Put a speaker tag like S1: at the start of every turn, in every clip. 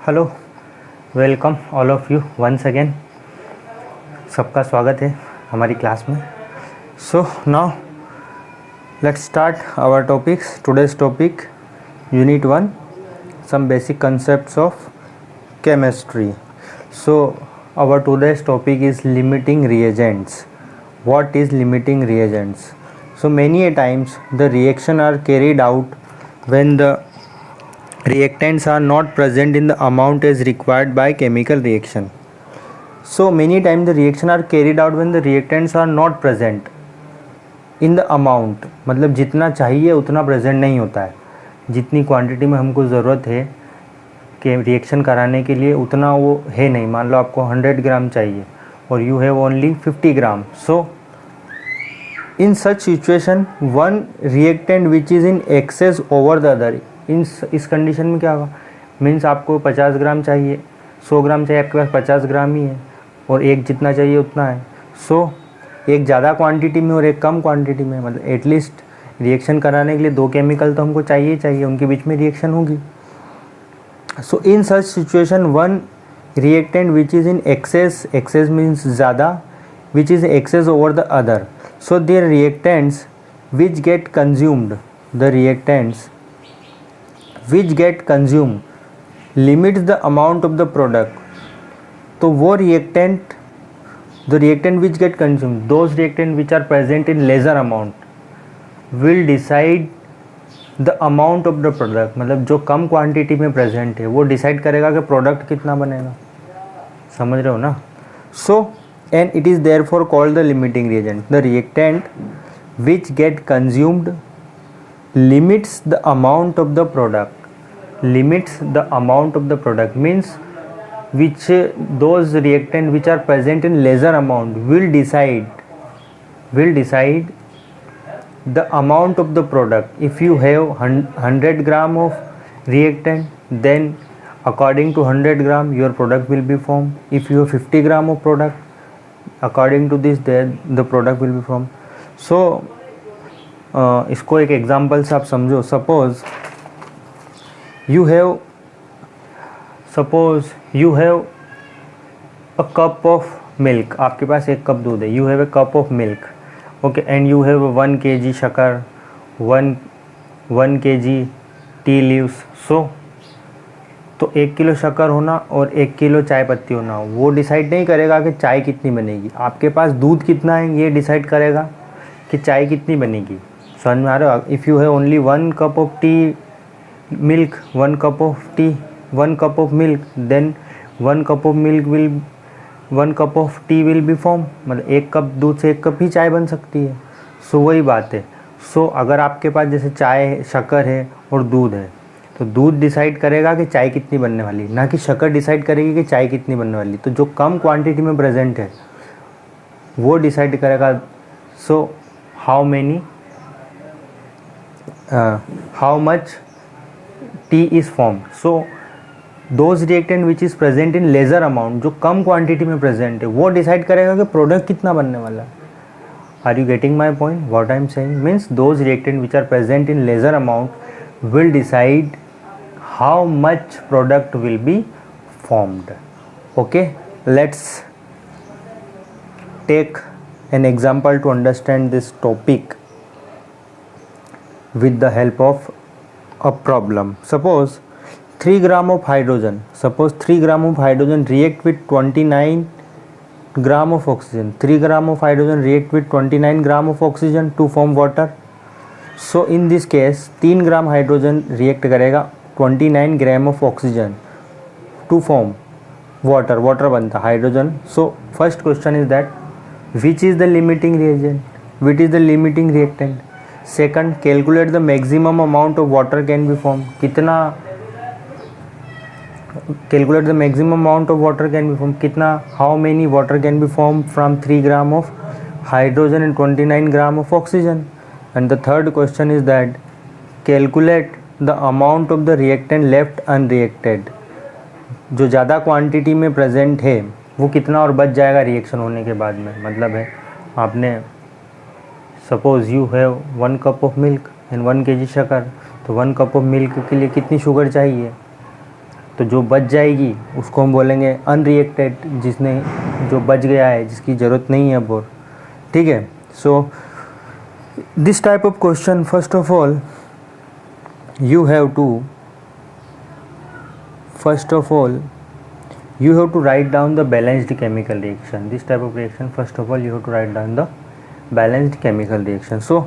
S1: Hello, welcome all of you once again. सबका स्वागत है हमारी क्लास में। So now let's start our topics. Today's topic unit 1, some basic concepts of chemistry. So our today's topic is limiting reagents. What is limiting reagents? So many a times the reaction are carried out when the reactants are not present in the amount as required by chemical reaction. So many times the reaction are carried out when the reactants are not present in the amount, मतलब जितना चाहिए उतना present नहीं होता है, जितनी quantity में हमको ज़रूरत है कि रिएक्शन कराने के लिए उतना वो है नहीं। मान लो आपको 100 ग्राम चाहिए और you have only 50 gram. So in such situation one reactant which is in access over the other, इस कंडीशन में क्या होगा, मीन्स आपको 50 ग्राम चाहिए, 100 ग्राम चाहिए, आपके पास 50 ग्राम ही है और एक जितना चाहिए उतना है। सो एक ज़्यादा क्वांटिटी में और एक कम क्वांटिटी में, मतलब एटलीस्ट रिएक्शन कराने के लिए दो केमिकल तो हमको चाहिए चाहिए, उनके बीच में रिएक्शन होगी। So in such situation one reactant which is in excess, excess means ज़्यादा, which is excess over the other, so their reactants which get consumed, the reactants which get consumed limits the amount of the product. तो वो reactant, the reactant which get consumed, those reactant which are present in lesser amount will decide the amount of the product. मतलब जो कम quantity में present है वो decide करेगा कि प्रोडक्ट कितना बनेगा। समझ रहे हो ना? So and it is therefore called the limiting reagent. The reactant which get consumed limits the amount of the product. Limits the amount of the product means which those reactant which are present in lesser amount will decide the amount of the product. If you have 100 gram of reactant, then according to 100 gram your product will be formed. If you have 50 gram of product, according to this then the product will be formed. So इसको एक example से आप समझो। Suppose you have a cup of milk, आपके पास एक cup दूध है, you have a cup of milk, okay, and you have 1 kg शक्कर, 1 kg टी लीव्स। सो तो 1 किलो शक्कर होना और 1 किलो चाय पत्ती होना वो डिसाइड नहीं करेगा कि चाय कितनी बनेगी। आपके पास दूध कितना है ये डिसाइड करेगा कि चाय कितनी बनेगी। समझ में आ रहा है? If you have only 1 cup of tea milk, 1 cup of tea, 1 cup of milk, then 1 cup of milk will 1 cup of tea will be formed. मतलब 1 कप दूध से 1 कप ही चाय बन सकती है। सो वही बात है। सो अगर आपके पास जैसे चाय शक्कर है और दूध है तो दूध डिसाइड करेगा कि चाय कितनी बनने वाली, ना कि शक्कर डिसाइड करेगी कि चाय कितनी बनने वाली। तो जो कम क्वांटिटी में प्रेजेंट है वो डिसाइड करेगा सो how much tea is formed. So those reactant which is present in lesser amount, जो कम क्वांटिटी में प्रेजेंट है वो डिसाइड करेगा कि प्रोडक्ट कितना बनने वाला है। Are you getting my point? What I am saying means those reactant which are present in lesser amount will decide how much product will be formed. Okay, let's take an example to understand this topic with the help of a problem. Suppose 3 gram of hydrogen, react with 29 gram of oxygen. 3 gram of hydrogen react with 29 gram of oxygen to form water. So in this case 3 gram hydrogen react करेगा 29 gram of oxygen to form water. water बनता hydrogen. So first question is that which is the limiting reagent, which is the limiting reactant. Second, calculate the maximum amount of water can be formed. कितना calculate the maximum amount of water can be formed, कितना, how many water can be formed from 3 gram of hydrogen and 29 gram of oxygen. And the third question is that calculate the amount of the reactant left unreacted. जो ज़्यादा quantity में present है वो कितना और बच जाएगा रिएक्शन होने के बाद में। मतलब है आपने suppose you have 1 cup of milk and 1 kg शक्कर, तो 1 cup ऑफ मिल्क के लिए कितनी शुगर चाहिए, तो जो बच जाएगी उसको हम बोलेंगे अनरिएक्टेड, जिसने जो बच गया है, जिसकी ज़रूरत नहीं है अब और, ठीक है। So this type of question, first of all you have to write down the balanced chemical reaction. This type of reaction, first of all you have to write down the balanced chemical reaction. So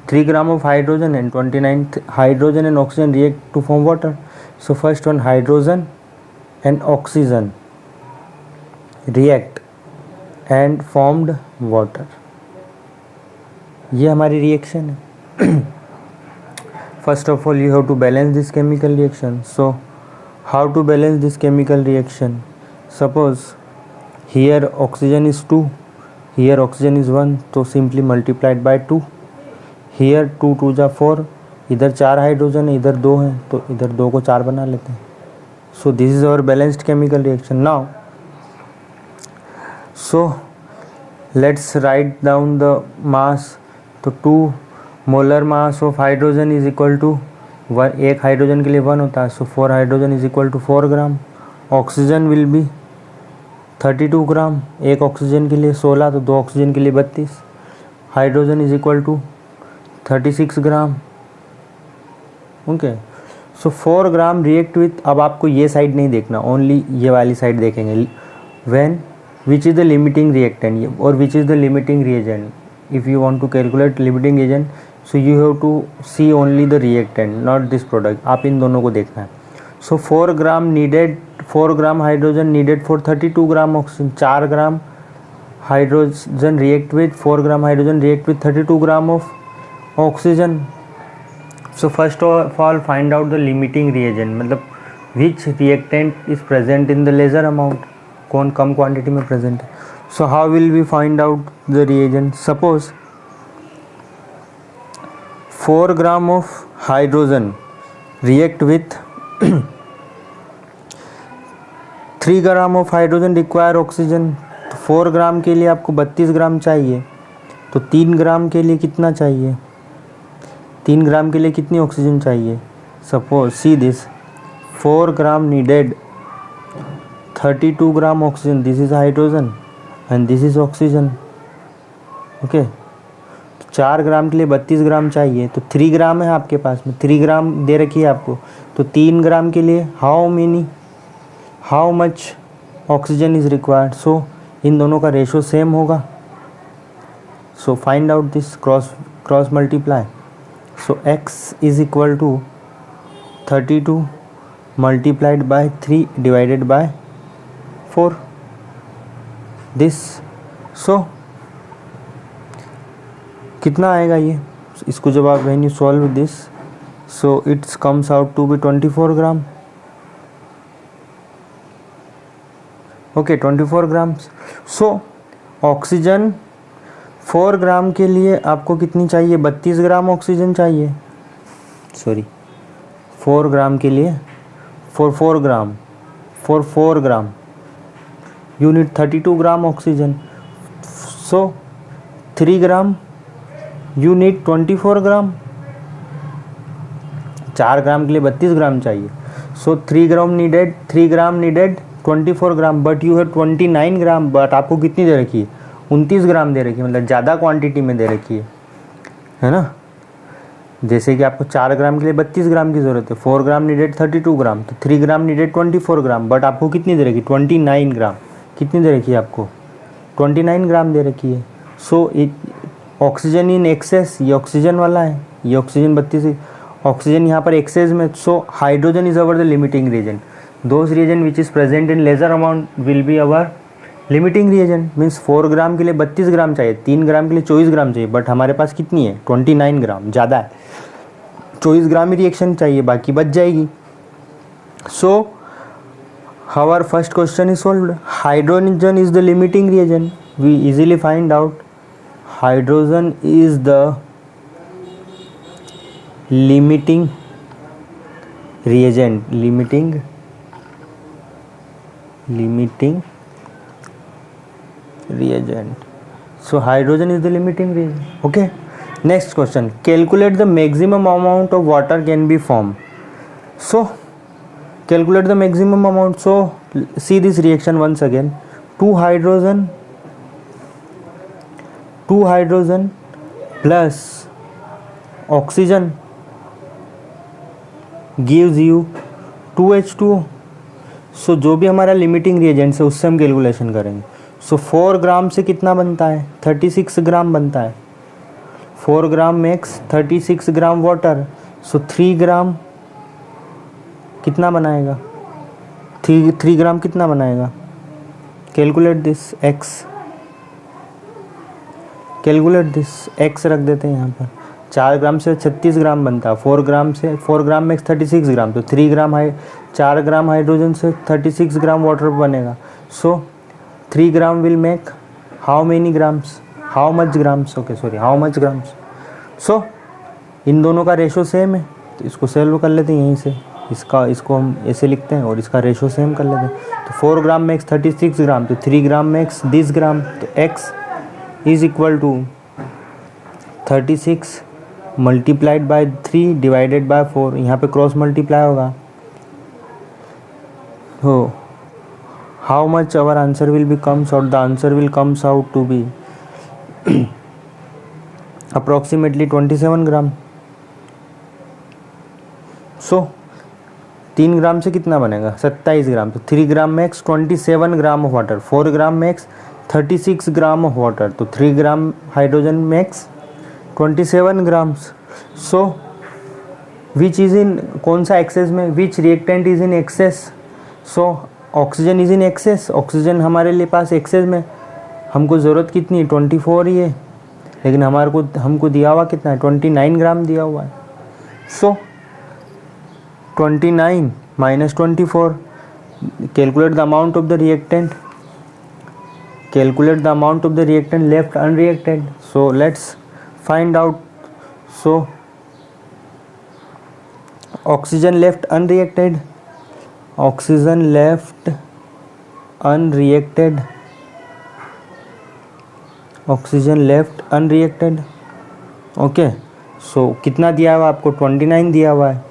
S1: 3 gram of hydrogen and 29 hydrogen and oxygen react to form water. So first one, hydrogen and oxygen react and formed water. ये हमारी reaction है। First of all you have to balance this chemical reaction. So how to balance this chemical reaction? Suppose here oxygen is 2, here oxygen is 1, तो simply multiplied by 2. Here 2 2 जा 4, इधर 4 hydrogen है, इधर 2 हैं, तो इधर 2 को 4 बना लेते हैं. So this is our balanced chemical reaction. Now so let's write down the mass. तो 2 molar mass of hydrogen is equal to 1, एक हाइड्रोजन के लिए 1 होता है, so 4 hydrogen is equal to 4 gram. Oxygen will be 32 gram, एक oxygen के लिए 16, तो 2 ऑक्सीजन के लिए 32. Hydrogen is equal to 36 gram. Okay, so 4 gram react with, अब आपको ये साइड नहीं देखना, ओनली ये वाली साइड देखेंगे. When which is the limiting reactant और which is the limiting reagent. If you want to calculate limiting agent, so you have to see only the reactant, not this product. आप इन दोनों को देखना है. So 4 gram needed, 4 gram hydrogen needed for 32 gram oxygen. 4 gram hydrogen react with 4 gram hydrogen react with 32 gram of oxygen. So first of all find out the limiting reagent, मतलब which reactant is present in the lesser amount, कौन कम quantity में present है. So how will we find out the reagent? Suppose 4 gram of hydrogen react with 3 gram of hydrogen require oxygen. तो 4 gram के लिए आपको 32 ग्राम चाहिए, तो 3 ग्राम के लिए कितना चाहिए, 3 ग्राम के लिए कितनी ऑक्सीजन चाहिए. Suppose see this, 4 gram needed 32 gram oxygen. This is hydrogen and this is oxygen. Okay, 4 gram के लिए 32 ग्राम चाहिए, तो 3 ग्राम है आपके पास में, 3 ग्राम दे रखी है आपको, तो 3 ग्राम के लिए how much oxygen is required. So इन दोनों का रेशो सेम होगा. So find out this, cross multiply. So x is equal to 32 multiplied by 3 divided by 4. This, so कितना आएगा ये, इसको जब आप when you solve this, so it's comes out to be 24 gram. Okay, 24 gram. So oxygen 4 gram के लिए आपको कितनी चाहिए, 32 ग्राम ऑक्सीजन चाहिए. सॉरी, 4 ग्राम के लिए 4 ग्राम you need 32 gram oxygen. So 3 gram you need 24 gram. 4 gram के लिए 32 ग्राम चाहिए. So 3 gram needed 24 gram, but you have 29 gram. But आपको कितनी दे रखी है, 29 ग्राम दे रखी है, मतलब ज़्यादा क्वांटिटी में दे रखी है ना. जैसे कि आपको 4 ग्राम के लिए 32 ग्राम की ज़रूरत है, 4 ग्राम नीडेड 32 ग्राम, तो 3 ग्राम नीडेड 24 ग्राम, बट आपको कितनी दे रखी, 29 ग्राम. कितनी दे रखी है आपको, 29 ग्राम दे रखी है. सो ऑक्सीजन इन एक्सेस, ये ऑक्सीजन वाला है, ये ऑक्सीजन 32 ऑक्सीजन यहाँ पर एक्सेस में. So hydrogen is our the limiting reagent. Those reagent which is present in lesser amount will be our limiting reagent. Means 4 gram के लिए 32 ग्राम चाहिए, 3 ग्राम के लिए 24 ग्राम चाहिए, बट हमारे पास कितनी है, 29 ग्राम, ज़्यादा है. 24 ग्राम ही रिएक्शन चाहिए, बाकी बच जाएगी. सो our first question is solved. Hydrogen is the limiting reagent. We easily find out hydrogen is the limiting reagent. Limiting reagent. So hydrogen is the limiting reagent. Okay. Next question. Calculate the maximum amount of water can be formed. So calculate the maximum amount. So see this reaction once again. two hydrogen plus oxygen gives you 2H2O. सो जो भी हमारा limiting reagent है उससे हम calculation करेंगे. सो 4 ग्राम से कितना बनता है? 36 ग्राम बनता है. 4 ग्राम मेक्स 36 ग्राम वाटर. सो 3 ग्राम कितना बनाएगा? 3 ग्राम कितना बनाएगा? Calculate this x. Calculate this x रख देते हैं यहाँ पर. 4 ग्राम से 36 ग्राम बनता है. 4 ग्राम मेक्स 36 ग्राम. तो 3 ग्राम 4 ग्राम हाइड्रोजन से 36 ग्राम वाटर बनेगा. So 3 gram will make how many grams? How much grams? So इन दोनों का रेशो सेम है तो इसको सॉल्व कर लेते हैं यहीं से. इसको हम ऐसे लिखते हैं और इसका रेशो सेम कर लेते हैं. तो 4 ग्राम मेक्स 36 ग्राम. तो 3 ग्राम मेक्स 20 ग्राम. तो x is equal to 36 multiplied by 3 divided by 4. यहाँ पे क्रॉस मल्टीप्लाई होगा. हो how much our answer will be comes out? The answer will comes out to be approximately 27 gram. So 3 gram से कितना बनेगा? 27 gram. तो 3 gram max 27 gram of water. 4 gram max 36 gram of water. तो 3 gram hydrogen max 27 grams. So which is in कौन सा excess में? Which reactant is in excess? So oxygen is in excess. Oxygen हमारे लिए पास access में. हमको ज़रूरत कितनी? 24 ही है. लेकिन हमको दिया हुआ कितना है? 29 ग्राम दिया हुआ है. सो 29 minus 24. Calculate the amount of the reactant. Calculate the amount of the reactant left unreacted. So let's find out. So oxygen left unreacted. Oxygen left unreacted. Oxygen left unreacted. Okay. So कितना दिया हुआ आपको? 29 दिया हुआ है.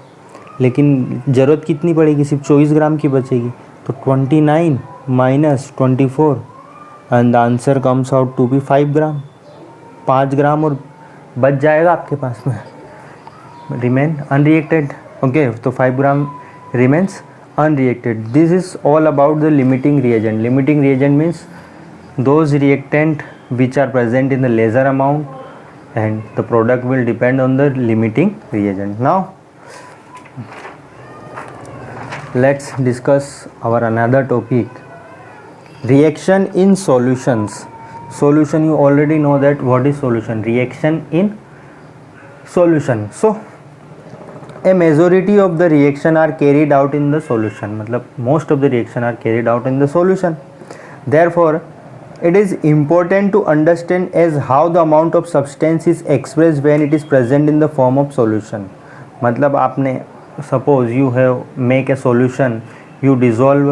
S1: लेकिन ज़रूरत कितनी पड़ेगी? सिर्फ 24 ग्राम की बचेगी. तो 29 minus 24 and the answer comes out to be 5 gram. 5 gram और बच जाएगा आपके पास में. Remain unreacted. ओके. तो 5 gram remains unreacted. This is all about the limiting reagent. Limiting reagent means those reactant which are present in the lesser amount and the product will depend on the limiting reagent. Now let's discuss our another topic, reaction in solutions. Solution, you already know that what is solution. Reaction in solution. So a majority of the reaction are carried out in the solution. मतलब most of the reaction are carried out in the solution. Therefore it is important to understand as how the amount of substance is expressed when it is present in the form of solution. मतलब आपने suppose you have make a solution, you dissolve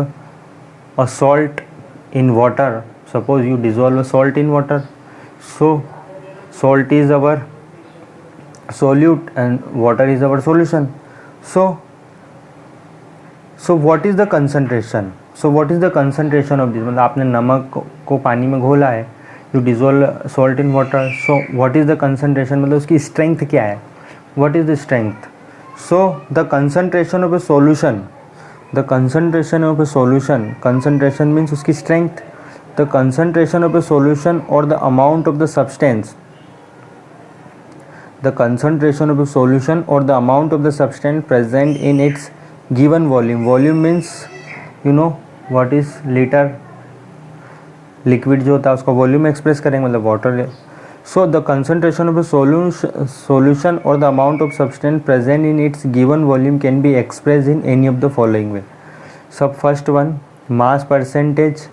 S1: a salt in water. Suppose you dissolve a salt in water. So salt is our solute and water is our solution. So what is the concentration? So what is the concentration of this? मतलब आपने नमक को पानी में घोला है. You dissolve salt in water. So what is the concentration? मतलब उसकी strength क्या है? What is the strength? So the concentration of a solution. The concentration of a solution. Concentration means उसकी strength. The concentration of a solution or the amount of the substance. The concentration of a solution or the amount of the substance present in its given volume. Volume means you know what is liter. Liquid जो होता है उसका volume express करेंगे मतलब water. So the concentration of a solution और the amount of substance present in its given volume can be express in any of the following way. सब first one mass percentage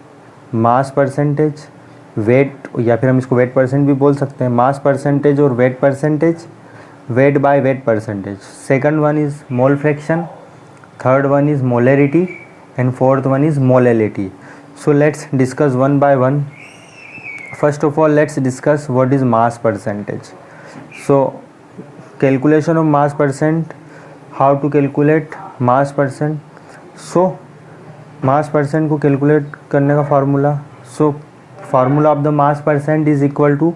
S1: weight, या फिर हम इसको wait percent भी बोल सकते हैं. मास परसेंटेज और wait percentage, weight by weight percentage. Second one is mole fraction, third one is molarity and fourth one is molality. So let's discuss one by one. First of all let's discuss what is mass percentage. So calculation of mass percent. How to calculate mass percent? So mass percent को calculate करने का formula, so formula of the mass percent is equal to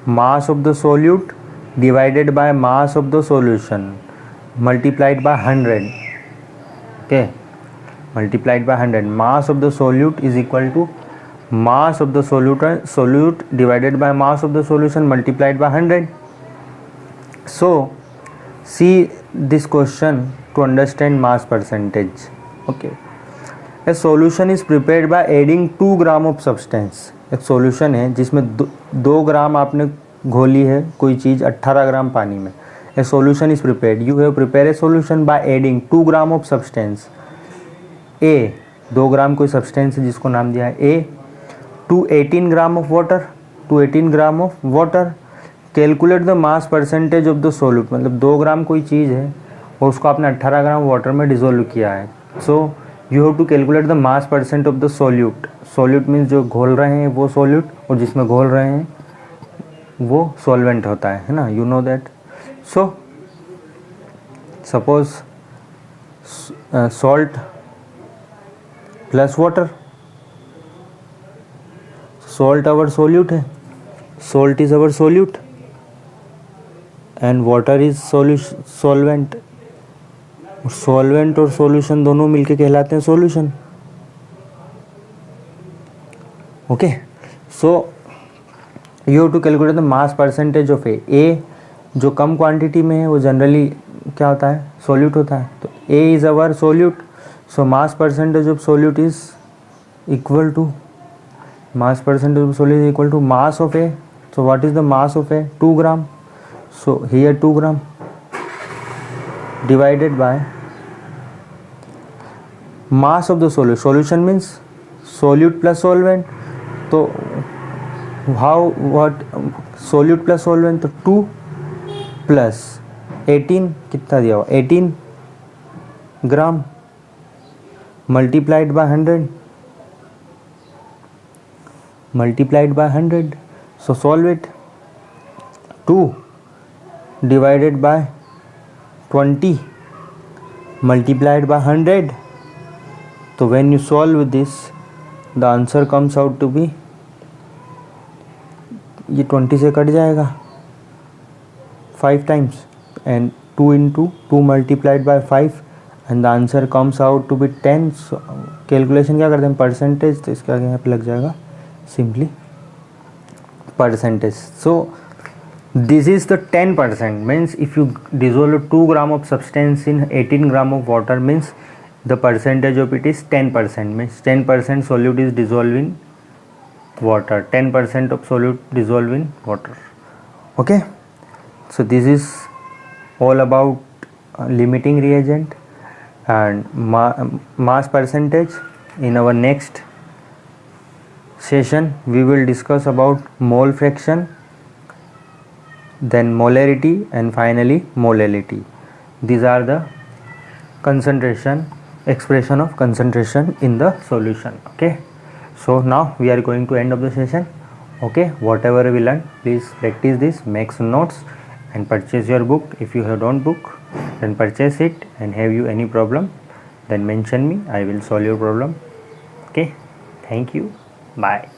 S1: mass of the solute divided by mass of the solution multiplied by 100. Okay, multiplied by 100. Mass of the solute is equal to mass of the solute divided by mass of the solution multiplied by 100. So see this question to understand mass percentage. Okay, a solution is prepared by adding 2 gram of substance. एक solution है जिसमें 2 ग्राम आपने घोली है कोई चीज़ 18 ग्राम पानी में. A solution is prepared. You have prepared a solution by adding 2 gram of substance A, 2 ग्राम कोई substance है जिसको नाम दिया है A, to 18 gram of water, to 18 gram of water. Calculate the mass percentage of the solute. मतलब 2 ग्राम कोई चीज़ है और उसको आपने 18 ग्राम वाटर में डिसोल्व किया है. So you have to calculate the mass percent of the solute. Solute means जो घोल रहे हैं वो solute, और जिसमें घोल रहे हैं वो solvent होता है ना, you know that. So suppose salt plus water. Salt our solute है, salt is our solute and water is solvent. Solvent और सॉल्यूशन दोनों मिलके कहलाते हैं solution. Okay, so you have to calculate the mass percentage of A. A जो कम quantity में है वो जनरली क्या होता है, सोल्यूट होता है. तो A is our solute, so mass percentage of solute is equal to mass percentage of solute is equal to mass of A. So what is the mass of A, 2 gram. So here 2 gram divided by mass of the solute. Solution means solute plus solvent. तो what solute plus solvent, तो 2 plus 18 कितना दिया हुआ, 18 ग्राम multiplied by 100, multiplied by 100. So solve it. 2 divided by 20 multiplied by 100. So when you solve this, the answer comes out to be, ये 20 से cut जाएगा 5 times, and 2 into 2 multiplied by 5 and the answer comes out to be 10. So calculation क्या करते हैं, percentage, तो इसका आगे यहाँ पे लग जाएगा simply percentage. So this is the 10%, means if you dissolve 2 gram of substance in 18 gram of water, means the percentage of it is 10%, means 10% solute is dissolved in water, 10% of solute dissolved in water. Okay, so this is all about limiting reagent and mass percentage. In our next session we will discuss about mole fraction, then molarity, and finally molality. These are the concentration, expression of concentration in the solution. Okay, so now we are going to end of the session. Okay, whatever we learned, please practice this, make some notes and purchase your book. If you have don't book, then purchase it, and have you any problem, then mention me, I will solve your problem. Okay, thank you, bye.